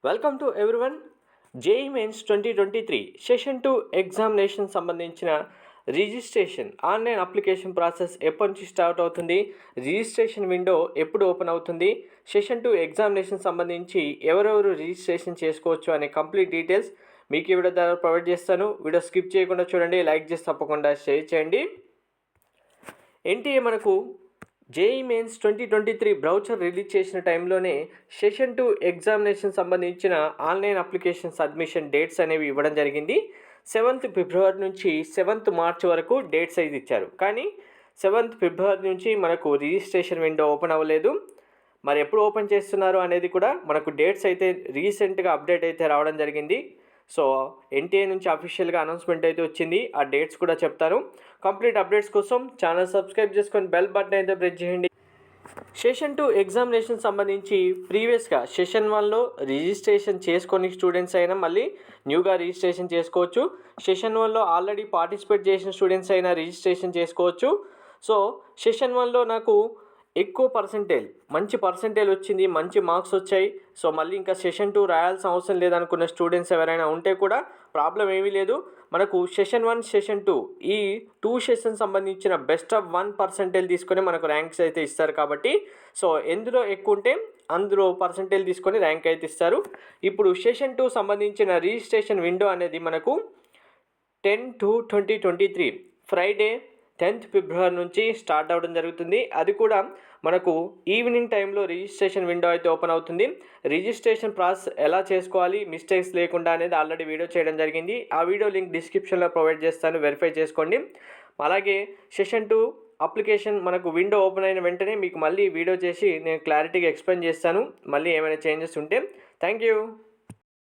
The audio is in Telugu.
Welcome to everyone. JEE mains 2023 session 2 examination సంబంధించిన రిజిస్ట్రేషన్ ఆన్లైన్ అప్లికేషన్ ప్రాసెస్ ఎప్పటి నుంచి స్టార్ట్ అవుతుంది, రిజిస్ట్రేషన్ విండో ఎప్పుడు ఓపెన్ అవుతుంది, సెషన్ 2 ఎగ్జామినేషన్ సంబంధించి ఎవరెవరు రిజిస్ట్రేషన్ చేసుకోవచ్చు అనే కంప్లీట్ డీటెయిల్స్ మీకు ఈ వీడియో ద్వారా ప్రొవైడ్ చేస్తాను. వీడియో స్కిప్ చేయకుండా చూడండి, లైక్ చేసి తప్పకుండా షేర్ చేయండి. ఎన్టీఏ మనకు జేఈ మెయిన్స్ 2023 బ్రౌచర్ రిలీజ్ చేసిన టైంలోనే సెషన్ 2 ఎగ్జామినేషన్ సంబంధించిన ఆన్లైన్ అప్లికేషన్ సబ్మిషన్ డేట్స్ అనేవి ఇవ్వడం జరిగింది. 7th ఫిబ్రవరి నుంచి 7th మార్చ్ వరకు డేట్స్ అయితే ఇచ్చారు. కానీ 7th ఫిబ్రవరి నుంచి మనకు రిజిస్ట్రేషన్ విండో ఓపెన్ అవ్వలేదు. మరి ఎప్పుడు ఓపెన్ చేస్తున్నారు అనేది కూడా మనకు డేట్స్ అయితే రీసెంట్గా అప్డేట్ అయితే రావడం జరిగింది. సో ఎన్టీఏ నుంచి అఫీషియల్గా అనౌన్స్మెంట్ అయితే వచ్చింది. ఆ డేట్స్ కూడా చెప్తాను. కంప్లీట్ అప్డేట్స్ కోసం ఛానల్ సబ్స్క్రైబ్ చేసుకొని బెల్ బటన్ అయితే ప్రెస్ చేయండి. సెషన్ 2 ఎగ్జామినేషన్ సంబంధించి ప్రీవియస్గా సెషన్ 1లో రిజిస్ట్రేషన్ చేసుకొని స్టూడెంట్స్ అయినా మళ్ళీ న్యూగా రిజిస్ట్రేషన్ చేసుకోవచ్చు. సెషన్ 1లో ఆల్రెడీ పార్టిసిపేట్ చేసిన స్టూడెంట్స్ అయినా రిజిస్ట్రేషన్ చేసుకోవచ్చు. సో సెషన్ 1లో నాకు ఎక్కువ మంచి పర్సెంటేజ్ వచ్చింది, మంచి మార్క్స్ వచ్చాయి. సో మళ్ళీ ఇంకా సెషన్ 2 రాయాల్సిన అవసరం లేదనుకున్న స్టూడెంట్స్ ఎవరైనా ఉంటే కూడా ప్రాబ్లం ఏమీ లేదు. మనకు సెషన్ 1, సెషన్ 2 ఈ 2 సెషన్ సంబంధించిన బెస్ట్ ఆఫ్ 1% తీసుకొని మనకు ర్యాంక్స్ అయితే ఇస్తారు. కాబట్టి సో ఎందులో ఎక్కువ ఉంటే అందులో పర్సెంటేజ్ తీసుకొని ర్యాంక్ అయితే ఇస్తారు. ఇప్పుడు సెషన్ 2 సంబంధించిన రిజిస్ట్రేషన్ విండో అనేది మనకు 10/2/2023 ఫ్రైడే 10th ఫిబ్రవరి నుంచి స్టార్ట్ అవ్వడం జరుగుతుంది. అది కూడా మనకు ఈవినింగ్ టైంలో రిజిస్ట్రేషన్ విండో అయితే ఓపెన్ అవుతుంది. రిజిస్ట్రేషన్ ప్రాసెస్ ఎలా చేసుకోవాలి మిస్టేక్స్ లేకుండా అనేది ఆల్రెడీ వీడియో చేయడం జరిగింది. ఆ వీడియో లింక్ డిస్క్రిప్షన్లో ప్రొవైడ్ చేస్తాను, వెరిఫై చేసుకోండి. అలాగే సెషన్ 2 అప్లికేషన్ మనకు విండో ఓపెన్ అయిన వెంటనే మీకు మళ్ళీ వీడియో చేసి నేను క్లారిటీగా ఎక్స్ప్లెయిన్ చేస్తాను, మళ్ళీ ఏమైనా చేంజెస్ ఉంటే. Thank you.